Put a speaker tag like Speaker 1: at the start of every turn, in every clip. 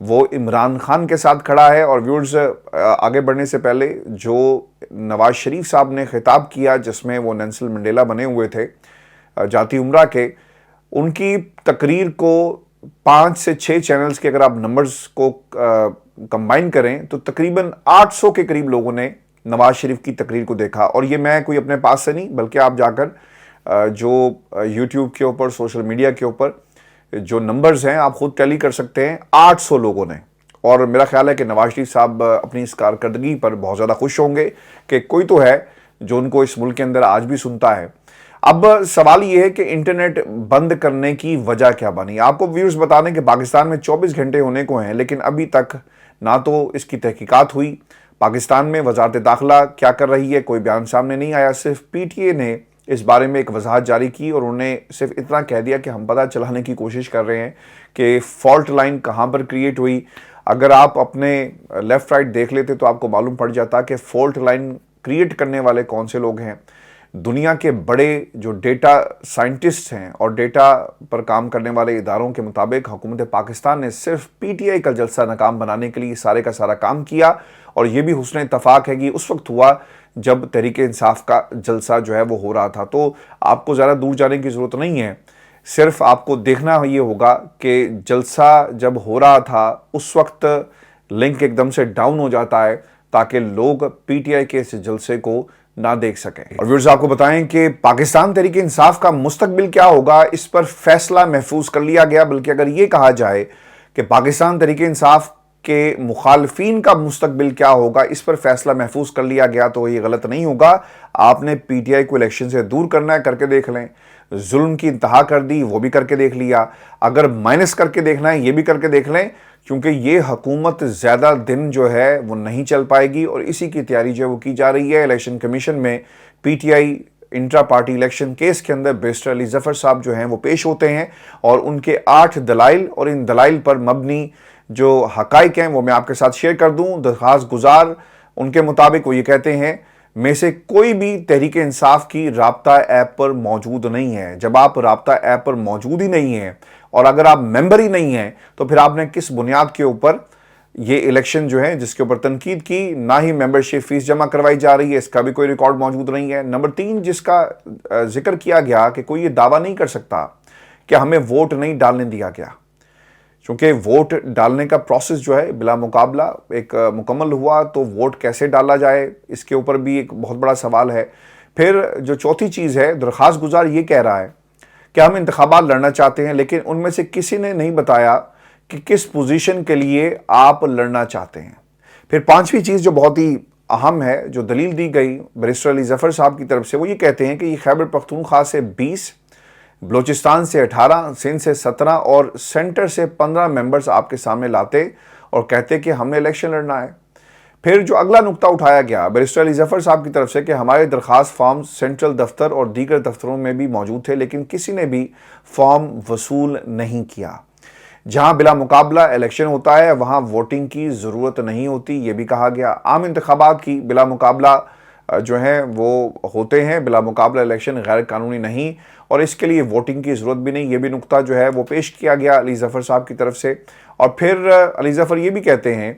Speaker 1: وہ عمران خان کے ساتھ کھڑا ہے. اور ویورز آگے بڑھنے سے پہلے جو نواز شریف صاحب نے خطاب کیا جس میں وہ نیلسن منڈیلا بنے ہوئے تھے جاتی عمرہ کے، ان کی تقریر کو 5 سے 6 چینلز کے اگر آپ نمبرز کو کمبائن کریں تو تقریباً 800 کے قریب لوگوں نے نواز شریف کی تقریر کو دیکھا. اور یہ میں کوئی اپنے پاس سے نہیں بلکہ آپ جا کر جو یوٹیوب کے اوپر سوشل میڈیا کے اوپر جو نمبرز ہیں آپ خود ٹیلی کر سکتے ہیں، 800 لوگوں نے. اور میرا خیال ہے کہ نواز شریف صاحب اپنی اس کارکردگی پر بہت زیادہ خوش ہوں گے کہ کوئی تو ہے جو ان کو اس ملک کے اندر آج بھی سنتا ہے. اب سوال یہ ہے کہ انٹرنیٹ بند کرنے کی وجہ کیا بنی. آپ کو ویورز بتا دیں کہ پاکستان میں 24 گھنٹے ہونے کو ہیں لیکن ابھی تک نہ تو اس کی تحقیقات ہوئی. پاکستان میں وزارت داخلہ کیا کر رہی ہے کوئی بیان سامنے نہیں آیا. صرف پی ٹی اے نے اس بارے میں ایک وضاحت جاری کی اور انہوں نے صرف اتنا کہہ دیا کہ ہم پتہ چلانے کی کوشش کر رہے ہیں کہ فالٹ لائن کہاں پر کریٹ ہوئی. اگر آپ اپنے لیفٹ رائٹ دیکھ لیتے تو آپ کو معلوم پڑ جاتا کہ فالٹ لائن کریٹ کرنے والے کون سے لوگ ہیں. دنیا کے بڑے جو ڈیٹا سائنٹسٹ ہیں اور ڈیٹا پر کام کرنے والے اداروں کے مطابق حکومت پاکستان نے صرف پی ٹی آئی کا جلسہ ناکام بنانے کے لیے سارے کا سارا کام کیا. اور یہ بھی حسن اتفاق ہے کہ اس وقت ہوا جب تحریک انصاف کا جلسہ جو ہے وہ ہو رہا تھا. تو آپ کو زیادہ دور جانے کی ضرورت نہیں ہے، صرف آپ کو دیکھنا یہ ہوگا کہ جلسہ جب ہو رہا تھا اس وقت لنک ایک دم سے ڈاؤن ہو جاتا ہے تاکہ لوگ پی ٹی آئی کے اس جلسے کو نہ دیکھ سکیں. اور ویورز آپ کو بتائیں کہ پاکستان تحریک انصاف کا مستقبل کیا ہوگا اس پر فیصلہ محفوظ کر لیا گیا. بلکہ اگر یہ کہا جائے کہ پاکستان تحریک انصاف کے مخالفین کا مستقبل کیا ہوگا اس پر فیصلہ محفوظ کر لیا گیا تو یہ غلط نہیں ہوگا. آپ نے پی ٹی آئی کو الیکشن سے دور کرنا ہے، کر کے دیکھ لیں. ظلم کی انتہا کر دی، وہ بھی کر کے دیکھ لیا. اگر مائنس کر کے دیکھنا ہے یہ بھی کر کے دیکھ لیں، کیونکہ یہ حکومت زیادہ دن جو ہے وہ نہیں چل پائے گی اور اسی کی تیاری جو ہے وہ کی جا رہی ہے. الیکشن کمیشن میں P T I intra party election case کے اندر بیرسٹر علی ظفر صاحب جو ہیں وہ پیش ہوتے ہیں اور ان کے 8 دلائل اور ان دلائل پر مبنی جو حقائق ہیں وہ میں آپ کے ساتھ شیئر کر دوں. درخواست گزار ان کے مطابق وہ یہ کہتے ہیں میں سے کوئی بھی تحریک انصاف کی رابطہ ایپ پر موجود نہیں ہے. جب آپ رابطہ ایپ پر موجود ہی نہیں ہیں اور اگر آپ ممبر ہی نہیں ہیں تو پھر آپ نے کس بنیاد کے اوپر یہ الیکشن جو ہے جس کے اوپر تنقید کی، نہ ہی ممبرشپ فیس جمع کروائی جا رہی ہے، اس کا بھی کوئی ریکارڈ موجود نہیں ہے. نمبر 3 جس کا ذکر کیا گیا کہ کوئی یہ دعویٰ نہیں کر سکتا کہ ہمیں ووٹ نہیں ڈالنے دیا گیا، چونکہ ووٹ ڈالنے کا پروسیس جو ہے بلا مقابلہ ایک مکمل ہوا تو ووٹ کیسے ڈالا جائے اس کے اوپر بھی ایک بہت بڑا سوال ہے. پھر جو چوتھی چیز ہے، درخواست گزار یہ کہہ رہا ہے کہ ہم انتخابات لڑنا چاہتے ہیں لیکن ان میں سے کسی نے نہیں بتایا کہ کس پوزیشن کے لیے آپ لڑنا چاہتے ہیں. پھر 5ویں چیز جو بہت ہی اہم ہے جو دلیل دی گئی بیرسٹر علی ظفر صاحب کی طرف سے، وہ یہ کہتے ہیں کہ یہ خیبر پختونخوا سے 20، بلوچستان سے 18، سندھ سے 17 اور سینٹر سے 15 ممبرز آپ کے سامنے لاتے اور کہتے کہ ہم نے الیکشن لڑنا ہے. پھر جو اگلا نقطہ اٹھایا گیا بیرسٹر علی ظفر صاحب کی طرف سے کہ ہمارے درخواست فارم سینٹرل دفتر اور دیگر دفتروں میں بھی موجود تھے لیکن کسی نے بھی فارم وصول نہیں کیا. جہاں بلا مقابلہ الیکشن ہوتا ہے وہاں ووٹنگ کی ضرورت نہیں ہوتی، یہ بھی کہا گیا. عام انتخابات کی بلا مقابلہ جو ہیں وہ ہوتے ہیں، بلا مقابلہ الیکشن غیر قانونی نہیں اور اس کے لیے ووٹنگ کی ضرورت بھی نہیں. یہ بھی نقطہ جو ہے وہ پیش کیا گیا علی ظفر صاحب کی طرف سے. اور پھر علی ظفر یہ بھی کہتے ہیں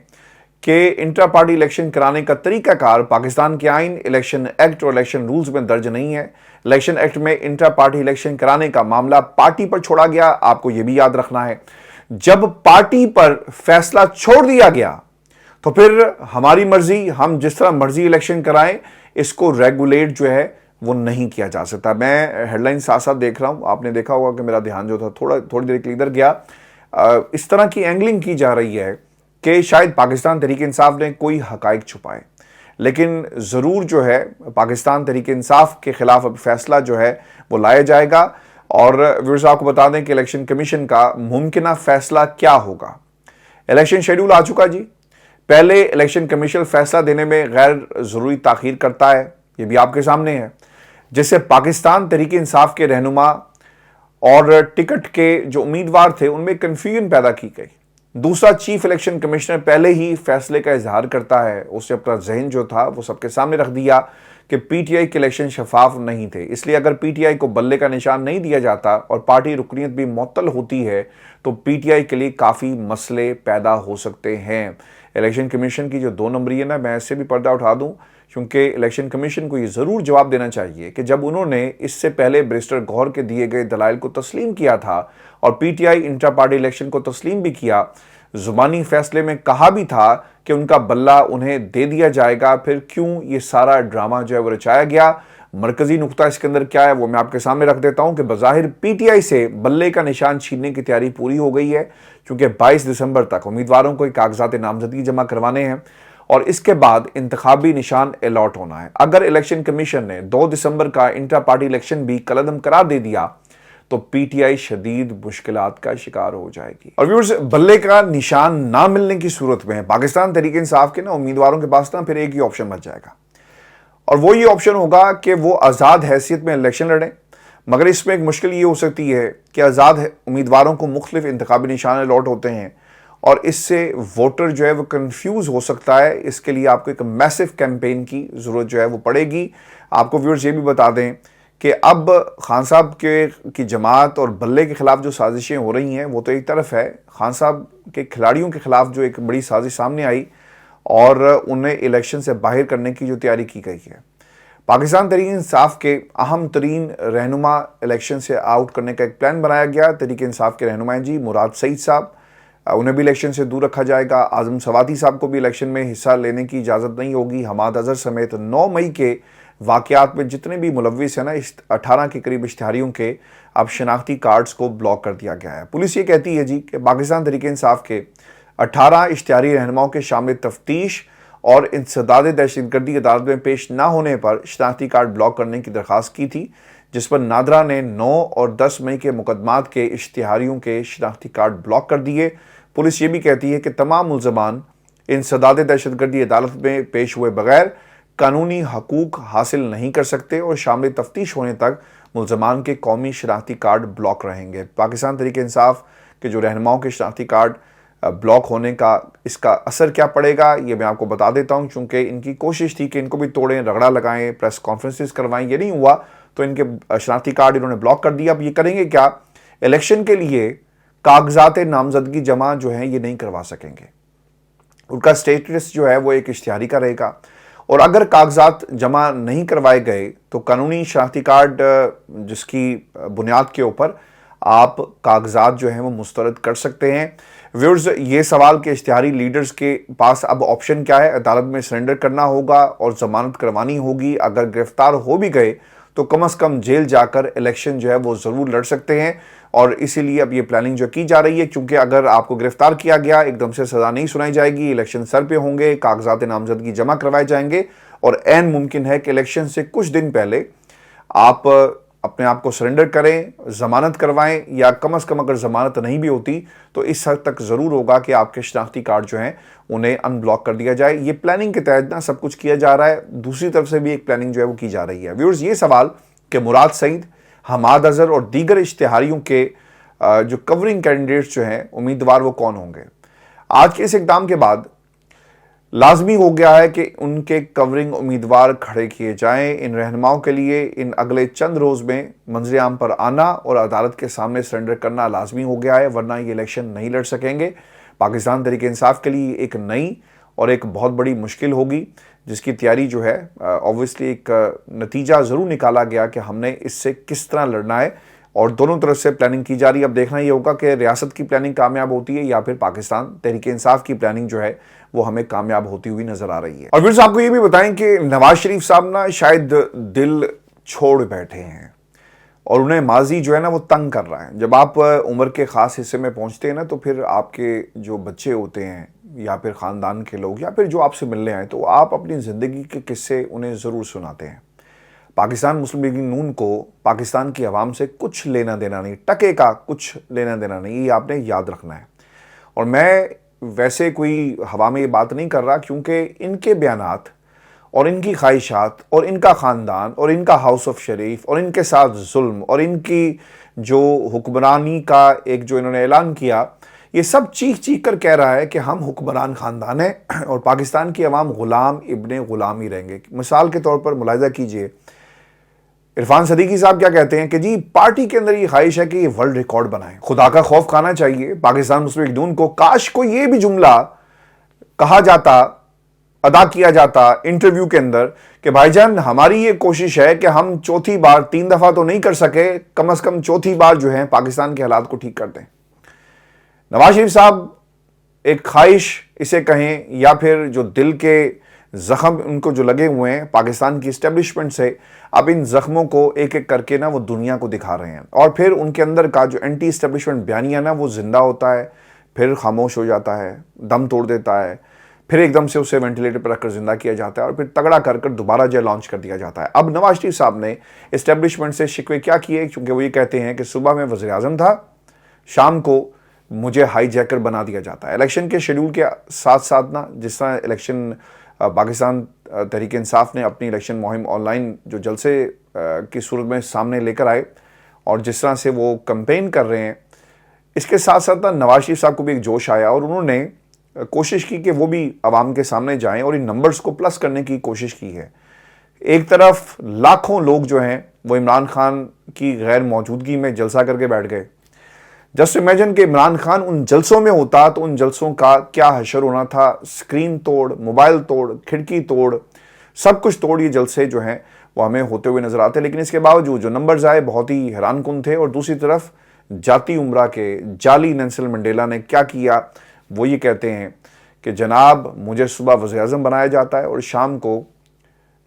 Speaker 1: کہ انٹرا پارٹی الیکشن کرانے کا طریقہ کار پاکستان کے آئین، الیکشن ایکٹ اور الیکشن رولز میں درج نہیں ہے. الیکشن ایکٹ میں انٹرا پارٹی الیکشن کرانے کا معاملہ پارٹی پر چھوڑا گیا. آپ کو یہ بھی یاد رکھنا ہے جب پارٹی پر فیصلہ چھوڑ دیا گیا تو پھر ہماری مرضی، ہم جس طرح مرضی الیکشن کرائیں اس کو ریگولیٹ جو ہے وہ نہیں کیا جا سکتا. میں ہیڈ لائن ساتھ ساتھ دیکھ رہا ہوں، آپ نے دیکھا ہوگا کہ میرا دھیان جو تھا تھوڑی دیر کے ادھر گیا. اس طرح کی اینگلنگ کی جا رہی ہے کہ شاید پاکستان تحریک انصاف نے کوئی حقائق چھپائے، لیکن ضرور جو ہے پاکستان تحریک انصاف کے خلاف اب فیصلہ جو ہے وہ لایا جائے گا. اور ویورز آپ کو بتا دیں کہ الیکشن کمیشن کا ممکنہ فیصلہ کیا ہوگا. الیکشن شیڈول آ چکا جی. پہلے الیکشن کمیشن فیصلہ دینے میں غیر ضروری تاخیر کرتا ہے، یہ بھی آپ کے سامنے ہے، جس سے پاکستان تحریک انصاف کے رہنما اور ٹکٹ کے جو امیدوار تھے ان میں کنفیوژن پیدا کی گئی. دوسرا، چیف الیکشن کمشنر پہلے ہی فیصلے کا اظہار کرتا ہے، اسے اپنا ذہن جو تھا وہ سب کے سامنے رکھ دیا کہ پی ٹی آئی کے الیکشن شفاف نہیں تھے، اس لیے اگر پی ٹی آئی کو بلے کا نشان نہیں دیا جاتا اور پارٹی رکنیت بھی معطل ہوتی ہے تو پی ٹی آئی کے لیے کافی مسئلے پیدا ہو سکتے ہیں۔ الیکشن کمیشن کی جو 2 نمبری ہے نا، میں اس سے بھی پردہ اٹھا دوں، کیونکہ الیکشن کمیشن کو یہ ضرور جواب دینا چاہیے کہ جب انہوں نے اس سے پہلے بیرسٹر گوہر کے دیے گئے دلائل کو تسلیم کیا تھا اور P T I intra party election کو تسلیم بھی کیا، زبانی فیصلے میں کہا بھی تھا کہ ان کا بلہ انہیں دے دیا جائے گا، پھر کیوں یہ سارا ڈرامہ جو ہے وہ رچایا گیا؟ مرکزی نقطہ اس کے اندر کیا ہے وہ میں آپ کے سامنے رکھ دیتا ہوں کہ بظاہر پی ٹی آئی سے بلے کا نشان چھیننے کی تیاری پوری ہو گئی ہے، کیونکہ 22 دسمبر تک امیدواروں کو کاغذات نامزدگی جمع کروانے ہیں اور اس کے بعد انتخابی نشان الاٹ ہونا ہے۔ اگر الیکشن کمیشن نے 2 دسمبر کا انٹرا پارٹی الیکشن بھی کالعدم قرار دے دیا تو پی ٹی آئی شدید مشکلات کا شکار ہو جائے گی۔ اور ویورز، بلے کا نشان نہ ملنے کی صورت میں پاکستان تحریک انصاف کے امیدواروں کے پاس پھر ایک ہی آپشن بچ جائے گا، اور وہ یہ آپشن ہوگا کہ وہ آزاد حیثیت میں الیکشن لڑیں، مگر اس میں ایک مشکل یہ ہو سکتی ہے کہ آزاد امیدواروں کو مختلف انتخابی نشان الاٹ ہوتے ہیں اور اس سے ووٹر جو ہے وہ کنفیوز ہو سکتا ہے۔ اس کے لیے آپ کو ایک میسو کیمپین کی ضرورت جو ہے وہ پڑے گی۔ آپ کو ویورز یہ بھی بتا دیں کہ اب خان صاحب کی جماعت اور بلے کے خلاف جو سازشیں ہو رہی ہیں وہ تو ایک طرف ہے، خان صاحب کے کھلاڑیوں کے خلاف جو ایک بڑی سازش سامنے آئی اور انہیں الیکشن سے باہر کرنے کی جو تیاری کی گئی ہے۔ پاکستان تحریک انصاف کے اہم ترین رہنما الیکشن سے آؤٹ کرنے کا ایک پلان بنایا گیا۔ تحریک انصاف کے رہنما ہیں جی مراد سعید صاحب، انہیں بھی الیکشن سے دور رکھا جائے گا۔ اعظم سواتی صاحب کو بھی الیکشن میں حصہ لینے کی اجازت نہیں ہوگی۔ حماد اظہر سمیت 9 مئی کے واقعات میں جتنے بھی ملوث ہیں نا، 18 کے قریب اشتہاریوں کے اب شناختی کارڈز کو بلاک کر دیا گیا ہے۔ پولیس یہ کہتی ہے جی کہ پاکستان تحریک انصاف کے 18 اشتہاری رہنماؤں کے شامل تفتیش اور انسداد دہشت گردی عدالت میں پیش نہ ہونے پر شناختی کارڈ بلاک کرنے کی درخواست کی تھی، جس پر نادرا نے 9 اور 10 مئی کے مقدمات کے اشتہاریوں کے شناختی کارڈ بلاک کر دیے۔ پولیس یہ بھی کہتی ہے کہ تمام ملزمان انسداد دہشت گردی عدالت میں پیش ہوئے بغیر قانونی حقوق حاصل نہیں کر سکتے اور شامل تفتیش ہونے تک ملزمان کے قومی شناختی کارڈ بلاک رہیں گے۔ پاکستان تحریک انصاف کے جو رہنماؤں کے شناختی کارڈ بلاک ہونے کا اس کا اثر کیا پڑے گا یہ میں آپ کو بتا دیتا ہوں، چونکہ ان کی کوشش تھی کہ ان کو بھی توڑیں، رگڑا لگائیں، پریس کانفرنسز کروائیں، یہ نہیں ہوا تو ان کے شناختی کارڈ انہوں نے بلاک کر دیا۔ اب یہ کریں گے کیا؟ الیکشن کے لیے کاغذات نامزدگی جمع جو ہیں یہ نہیں کروا سکیں گے، ان کا سٹیٹس جو ہے وہ ایک اشتہاری کا رہے گا، اور اگر کاغذات جمع نہیں کروائے گئے تو قانونی شناختی کارڈ جس کی بنیاد کے اوپر آپ کاغذات جو ہیں وہ مسترد کر سکتے ہیں۔ ویورز، یہ سوال کہ اشتہاری لیڈرز کے پاس اب آپشن کیا ہے؟ عدالت میں سرنڈر کرنا ہوگا اور ضمانت کروانی ہوگی۔ اگر گرفتار ہو بھی گئے تو کم از کم جیل جا کر الیکشن جو ہے وہ ضرور لڑ سکتے ہیں، اور اسی لیے اب یہ پلاننگ جو کی جا رہی ہے، کیونکہ اگر آپ کو گرفتار کیا گیا ایک دم سے سزا نہیں سنائی جائے گی، الیکشن سر پہ ہوں گے، کاغذات نامزدگی جمع کروائے جائیں گے، اور عین ممکن ہے کہ الیکشن سے کچھ دن پہلے آپ اپنے آپ کو سرنڈر کریں، ضمانت کروائیں، یا کم از کم اگر ضمانت نہیں بھی ہوتی تو اس حد تک ضرور ہوگا کہ آپ کے شناختی کارڈ جو ہیں انہیں ان بلاک کر دیا جائے۔ یہ پلاننگ کے تحت نہ سب کچھ کیا جا رہا ہے، دوسری طرف سے بھی ایک پلاننگ جو ہے وہ کی جا رہی ہے۔ ویورز، یہ سوال کہ مراد سعید، حماد اظہر اور دیگر اشتہاریوں کے جو کورنگ کینڈیڈیٹس جو ہیں امیدوار وہ کون ہوں گے؟ آج کے اس اقدام کے بعد لازمی ہو گیا ہے کہ ان کے کورنگ امیدوار کھڑے کیے جائیں۔ ان رہنماؤں کے لیے ان اگلے چند روز میں منظر عام پر آنا اور عدالت کے سامنے سرنڈر کرنا لازمی ہو گیا ہے، ورنہ یہ الیکشن نہیں لڑ سکیں گے۔ پاکستان تحریک انصاف کے لیے ایک نئی اور ایک بہت بڑی مشکل ہوگی، جس کی تیاری جو ہے اوبویسلی ایک نتیجہ ضرور نکالا گیا کہ ہم نے اس سے کس طرح لڑنا ہے، اور دونوں طرف سے پلاننگ کی جا رہی ہے۔ اب دیکھنا یہ ہوگا کہ ریاست کی پلاننگ کامیاب ہوتی ہے یا پھر پاکستان تحریک انصاف کی پلاننگ جو ہے وہ ہمیں کامیاب ہوتی ہوئی نظر آ رہی ہے۔ اور پھر آپ کو یہ بھی بتائیں کہ نواز شریف صاحب نا شاید دل چھوڑ بیٹھے ہیں اور انہیں ماضی جو ہے نا وہ تنگ کر رہا ہے۔ جب آپ عمر کے خاص حصے میں پہنچتے ہیں نا تو پھر آپ کے جو بچے ہوتے ہیں یا پھر خاندان کے لوگ یا پھر جو آپ سے ملنے آئے تو آپ اپنی زندگی کے قصے انہیں ضرور سناتے ہیں۔ پاکستان مسلم لیگ نون کو پاکستان کی عوام سے کچھ لینا دینا نہیں، ٹکے کا کچھ لینا دینا نہیں، یہ آپ نے یاد رکھنا ہے۔ اور میں ویسے کوئی ہوا میں یہ بات نہیں کر رہا، کیونکہ ان کے بیانات اور ان کی خواہشات اور ان کا خاندان اور ان کا ہاؤس آف شریف اور ان کے ساتھ ظلم اور ان کی جو حکمرانی کا ایک جو انہوں نے اعلان کیا، یہ سب چیخ چیخ کر کہہ رہا ہے کہ ہم حکمران خاندان ہیں اور پاکستان کی عوام غلام ابن غلام ہی رہیں گے. مثال کے طور پر ملاحظہ کیجئے عرفان صدیقی صاحب کیا کہتے ہیں کہ جی پارٹی کے اندر یہ خواہش ہے کہ یہ ورلڈ ریکارڈ بنائیں. خدا کا خوف کھانا چاہیے پاکستان مسلم لیگ نون کو. کاش کو یہ بھی جملہ کہا جاتا، ادا کیا جاتا انٹرویو کے اندر کہ بھائی جان ہماری یہ کوشش ہے کہ ہم چوتھی بار، 3 دفعہ تو نہیں کر سکے، کم از کم چوتھی بار جو ہے پاکستان کے حالات کو ٹھیک کر دیں. نواز شریف صاحب ایک خواہش اسے کہیں یا پھر جو دل کے زخم ان کو جو لگے ہوئے ہیں پاکستان کی اسٹیبلشمنٹ سے، اب ان زخموں کو ایک ایک کر کے نا وہ دنیا کو دکھا رہے ہیں. اور پھر ان کے اندر کا جو اینٹی اسٹیبلشمنٹ بیانیہ نا وہ زندہ ہوتا ہے، پھر خاموش ہو جاتا ہے، دم توڑ دیتا ہے، پھر ایک دم سے اسے وینٹیلیٹر پر رکھ کر زندہ کیا جاتا ہے اور پھر تگڑا کر کر دوبارہ جو لانچ کر دیا جاتا ہے. اب نواز شریف صاحب نے اسٹیبلشمنٹ سے شکوے کیا کیے؟ چونکہ وہ یہ کہتے ہیں کہ صبح میں وزیر اعظم تھا، شام کو مجھے ہائی جیکر بنا دیا جاتا ہے. الیکشن کے شیڈول کے ساتھ ساتھ نا جس طرح الیکشن پاکستان تحریک انصاف نے اپنی الیکشن مہم آن لائن جو جلسے کی صورت میں سامنے لے کر آئے اور جس طرح سے وہ کمپین کر رہے ہیں، اس کے ساتھ ساتھ نواز شریف صاحب کو بھی ایک جوش آیا اور انہوں نے کوشش کی کہ وہ بھی عوام کے سامنے جائیں اور ان نمبرز کو پلس کرنے کی کوشش کی ہے. ایک طرف لاکھوں لوگ جو ہیں وہ عمران خان کی غیر موجودگی میں جلسہ کر کے بیٹھ گئے. جسٹ امیجن کہ عمران خان ان جلسوں میں ہوتا تو ان جلسوں کا کیا حشر ہونا تھا. سکرین توڑ، موبائل توڑ، کھڑکی توڑ، سب کچھ توڑ یہ جلسے جو ہیں وہ ہمیں ہوتے ہوئے نظر آتے. لیکن اس کے باوجود جو نمبرز آئے بہت ہی حیران کن تھے. اور دوسری طرف جاتی عمرہ کے جعلی نیلسن منڈیلا نے کیا کیا؟ وہ یہ کہتے ہیں کہ جناب مجھے صبح وزیر اعظم بنایا جاتا ہے اور شام کو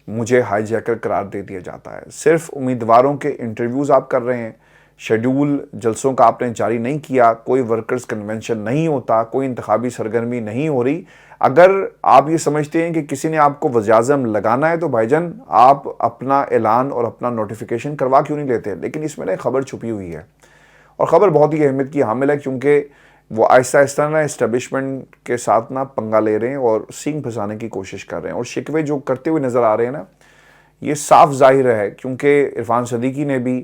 Speaker 1: مجھے ہائی جیکر قرار دے دیا جاتا ہے. صرف امیدواروں کے انٹرویوز آپ کر رہے ہیں، شیڈول جلسوں کا آپ نے جاری نہیں کیا، کوئی ورکرز کنونشن نہیں ہوتا، کوئی انتخابی سرگرمی نہیں ہو رہی. اگر آپ یہ سمجھتے ہیں کہ کسی نے آپ کو وزیر اعظم لگانا ہے تو بھائی جان آپ اپنا اعلان اور اپنا نوٹیفیکیشن کروا کیوں نہیں لیتے؟ لیکن اس میں ایک خبر چھپی ہوئی ہے اور خبر بہت ہی اہمیت کی حامل ہے، کیونکہ وہ آہستہ آہستہ نا اسٹیبلشمنٹ کے ساتھ نا پنگا لے رہے ہیں اور سینگ پھنسانے کی کوشش کر رہے ہیں. اور شکوے جو کرتے ہوئے نظر آ رہے ہیں نا یہ صاف ظاہر ہے، کیونکہ عرفان صدیقی نے بھی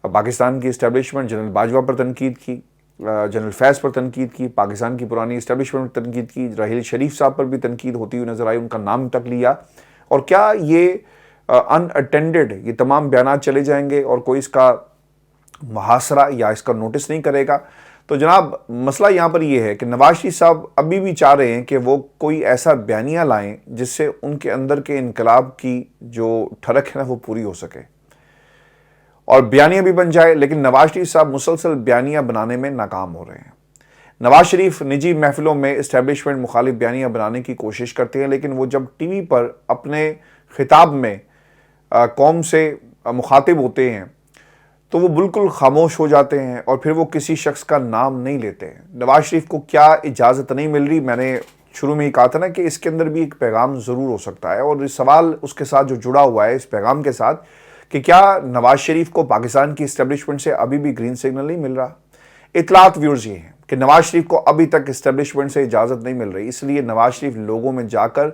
Speaker 1: پاکستان کی اسٹیبلشمنٹ جنرل باجوہ پر تنقید کی، جنرل فیض پر تنقید کی، پاکستان کی پرانی اسٹیبلشمنٹ پر تنقید کی، راحیل شریف صاحب پر بھی تنقید ہوتی ہوئی نظر آئی، ان کا نام تک لیا. اور کیا یہ ان اٹینڈڈ یہ تمام بیانات چلے جائیں گے اور کوئی اس کا محاصرہ یا اس کا نوٹس نہیں کرے گا؟ تو جناب مسئلہ یہاں پر یہ ہے کہ نواز شریف صاحب ابھی بھی چاہ رہے ہیں کہ وہ کوئی ایسا بیانیہ لائیں جس سے ان کے اندر کے انقلاب کی جو ٹھڑک ہے نا وہ پوری ہو سکے اور بیانیہ بھی بن جائے. لیکن نواز شریف صاحب مسلسل بیانیہ بنانے میں ناکام ہو رہے ہیں. نواز شریف نجی محفلوں میں اسٹیبلشمنٹ مخالف بیانیہ بنانے کی کوشش کرتے ہیں، لیکن وہ جب ٹی وی پر اپنے خطاب میں قوم سے مخاطب ہوتے ہیں تو وہ بالکل خاموش ہو جاتے ہیں اور پھر وہ کسی شخص کا نام نہیں لیتے ہیں. نواز شریف کو کیا اجازت نہیں مل رہی؟ میں نے شروع میں ہی کہا تھا نا کہ اس کے اندر بھی ایک پیغام ضرور ہو سکتا ہے اور سوال اس کے ساتھ جو جڑا ہوا ہے اس پیغام کے ساتھ کہ کیا نواز شریف کو پاکستان کی اسٹیبلشمنٹ سے ابھی بھی گرین سگنل نہیں مل رہا؟ اطلاعات ویورز یہ ہیں کہ نواز شریف کو ابھی تک اسٹیبلشمنٹ سے اجازت نہیں مل رہی، اس لیے نواز شریف لوگوں میں جا کر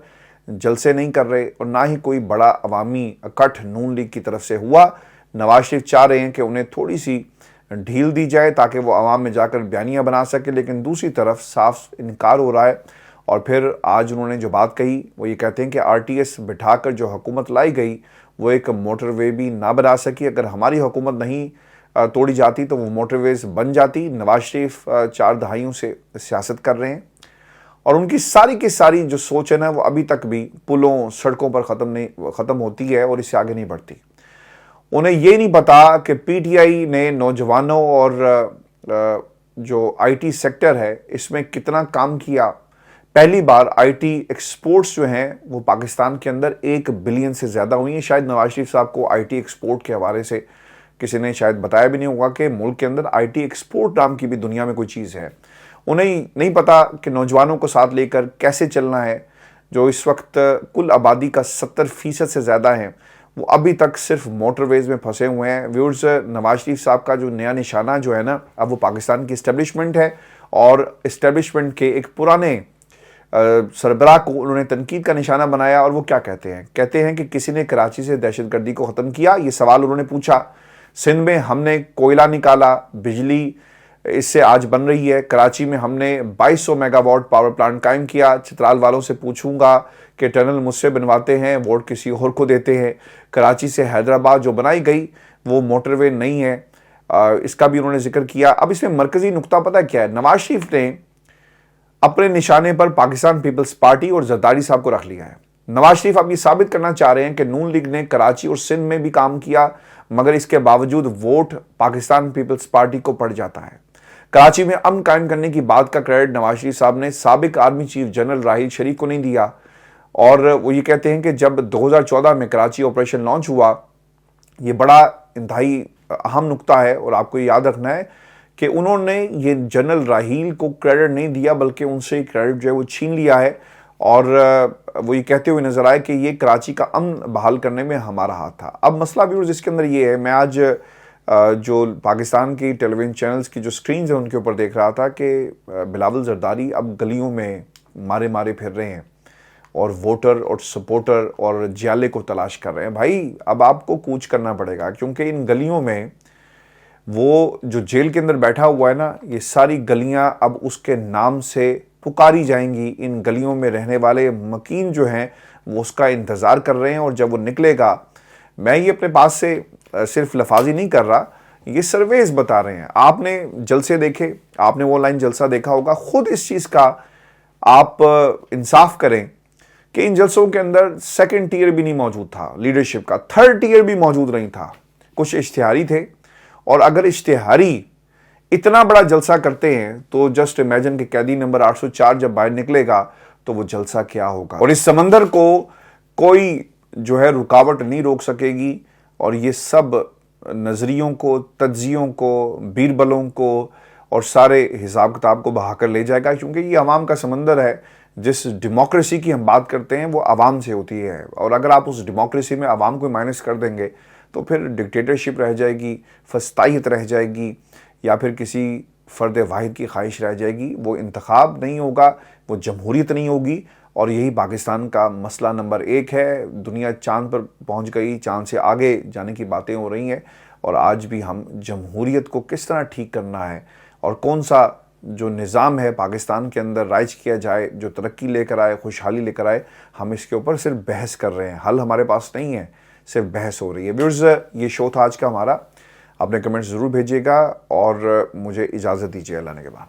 Speaker 1: جلسے نہیں کر رہے اور نہ ہی کوئی بڑا عوامی اکٹھ نون لیگ کی طرف سے ہوا. نواز شریف چاہ رہے ہیں کہ انہیں تھوڑی سی ڈھیل دی جائے تاکہ وہ عوام میں جا کر بیانیہ بنا سکے، لیکن دوسری طرف صاف انکار ہو رہا ہے. اور پھر آج انہوں نے جو بات کہی وہ یہ کہتے ہیں کہ آر ٹی ایس بٹھا کر جو حکومت لائی گئی وہ ایک موٹر وے بھی نہ بنا سکی. اگر ہماری حکومت نہیں توڑی جاتی تو وہ موٹر ویز بن جاتی. نواز شریف 4 دہائیوں سے سیاست کر رہے ہیں اور ان کی ساری کی ساری جو سوچ ہے نا وہ ابھی تک بھی پلوں سڑکوں پر ختم ہوتی ہے اور اس سے آگے نہیں بڑھتی. انہیں یہ نہیں پتا کہ پی ٹی آئی نے نوجوانوں اور جو آئی ٹی سیکٹر ہے اس میں کتنا کام کیا. پہلی بار آئی ٹی ایکسپورٹس جو ہیں وہ پاکستان کے اندر 1 بلین سے زیادہ ہوئی ہیں. شاید نواز شریف صاحب کو آئی ٹی ایکسپورٹ کے حوالے سے کسی نے شاید بتایا بھی نہیں ہوگا کہ ملک کے اندر آئی ٹی ایکسپورٹ نام کی بھی دنیا میں کوئی چیز ہے. انہیں نہیں پتا کہ نوجوانوں کو ساتھ لے کر کیسے چلنا ہے. جو اس وقت کل آبادی کا 70% سے زیادہ ہیں وہ ابھی تک صرف موٹر ویز میں پھنسے ہوئے ہیں. ویورز نواز شریف صاحب کا جو نیا نشانہ جو ہے نا اب وہ پاکستان کی اسٹیبلشمنٹ ہے اور اسٹیبلشمنٹ کے ایک پرانے سربراہ کو انہوں نے تنقید کا نشانہ بنایا. اور وہ کیا کہتے ہیں کہ کسی نے کراچی سے دہشت گردی کو ختم کیا. یہ سوال انہوں نے پوچھا. سندھ میں ہم نے کوئلہ نکالا، بجلی اس سے آج بن رہی ہے۔ کراچی میں ہم نے 2200 میگا واٹ پاور پلانٹ قائم کیا۔ چترال والوں سے پوچھوں گا کہ ٹنل مجھ سے بنواتے ہیں، ووٹ کسی اور کو دیتے ہیں۔ کراچی سے حیدرآباد جو بنائی گئی وہ موٹر وے نہیں ہے، اس کا بھی انہوں نے ذکر کیا۔ اب اس میں مرکزی نقطہ پتہ کیا ہے؟ نواز شریف نے اپنے نشانے پر پاکستان پیپلز پارٹی اور زرداری صاحب کو رکھ لیا ہے۔ نواز شریف اب یہ ثابت کرنا چاہ رہے ہیں کہ نون لیگ نے کراچی اور سندھ میں بھی کام کیا، مگر اس کے باوجود ووٹ پاکستان پیپلز پارٹی کو پڑ جاتا ہے۔ کراچی میں امن قائم کرنے کی بات کا کریڈٹ نواز شریف صاحب نے سابق army chief general Raheel Sharif کو نہیں دیا، اور وہ یہ کہتے ہیں کہ جب 2014 میں کراچی آپریشن لانچ ہوا، یہ بڑا انتہائی اہم نقطہ ہے اور آپ کو یہ یاد رکھنا ہے کہ انہوں نے یہ جنرل راحیل کو کریڈٹ نہیں دیا بلکہ ان سے کریڈٹ جو ہے وہ چھین لیا ہے، اور وہ یہ کہتے ہوئے نظر آئے کہ یہ کراچی کا امن بحال کرنے میں ہمارا ہاتھ تھا۔ اب مسئلہ ویورز اس کے اندر یہ ہے، میں آج جو پاکستان کی ٹیلی ویژن چینلز کی جو سکرینز ہیں ان کے اوپر دیکھ رہا تھا کہ بلاول زرداری اب گلیوں میں مارے پھر رہے ہیں اور ووٹر اور سپورٹر اور جیالے کو تلاش کر رہے ہیں۔ بھائی اب آپ کو کوچ کرنا پڑے گا، کیونکہ ان گلیوں میں وہ جو جیل کے اندر بیٹھا ہوا ہے نا، یہ ساری گلیاں اب اس کے نام سے پکاری جائیں گی۔ ان گلیوں میں رہنے والے مکین جو ہیں وہ اس کا انتظار کر رہے ہیں، اور جب وہ نکلے گا، میں یہ اپنے پاس سے صرف لفاظی نہیں کر رہا، یہ سرویز بتا رہے ہیں۔ آپ نے جلسے دیکھے، آپ نے وہ لائن جلسہ دیکھا ہوگا، خود اس چیز کا آپ انصاف کریں کہ ان جلسوں کے اندر سیکنڈ ٹیئر بھی نہیں موجود تھا لیڈرشپ کا، تھرڈ ٹیئر بھی موجود نہیں تھا، کچھ اشتہاری تھے۔ اور اگر اشتہاری اتنا بڑا جلسہ کرتے ہیں تو جسٹ امیجن کہ قیدی نمبر 804 جب باہر نکلے گا تو وہ جلسہ کیا ہوگا، اور اس سمندر کو کوئی جو ہے رکاوٹ نہیں روک سکے گی، اور یہ سب نظریوں کو، تجزیوں کو، بیربلوں کو اور سارے حساب کتاب کو بہا کر لے جائے گا، کیونکہ یہ عوام کا سمندر ہے۔ جس ڈیموکریسی کی ہم بات کرتے ہیں وہ عوام سے ہوتی ہے، اور اگر آپ اس ڈیموکریسی میں عوام کو مائنس کر دیں گے تو پھر ڈکٹیٹرشپ رہ جائے گی، فسطائیت رہ جائے گی، یا پھر کسی فرد واحد کی خواہش رہ جائے گی۔ وہ انتخاب نہیں ہوگا، وہ جمہوریت نہیں ہوگی، اور یہی پاکستان کا مسئلہ نمبر 1 ہے۔ دنیا چاند پر پہنچ گئی، چاند سے آگے جانے کی باتیں ہو رہی ہیں، اور آج بھی ہم جمہوریت کو کس طرح ٹھیک کرنا ہے اور کون سا جو نظام ہے پاکستان کے اندر رائج کیا جائے جو ترقی لے کر آئے، خوشحالی لے کر آئے، ہم اس کے اوپر صرف بحث کر رہے ہیں، حل ہمارے پاس نہیں ہے، صرف بحث ہو رہی ہے۔ ویورز، یہ شو تھا آج کا ہمارا، اپنے کمنٹس ضرور بھیجیے گا اور مجھے اجازت دیجیے اللہ نے کے بعد۔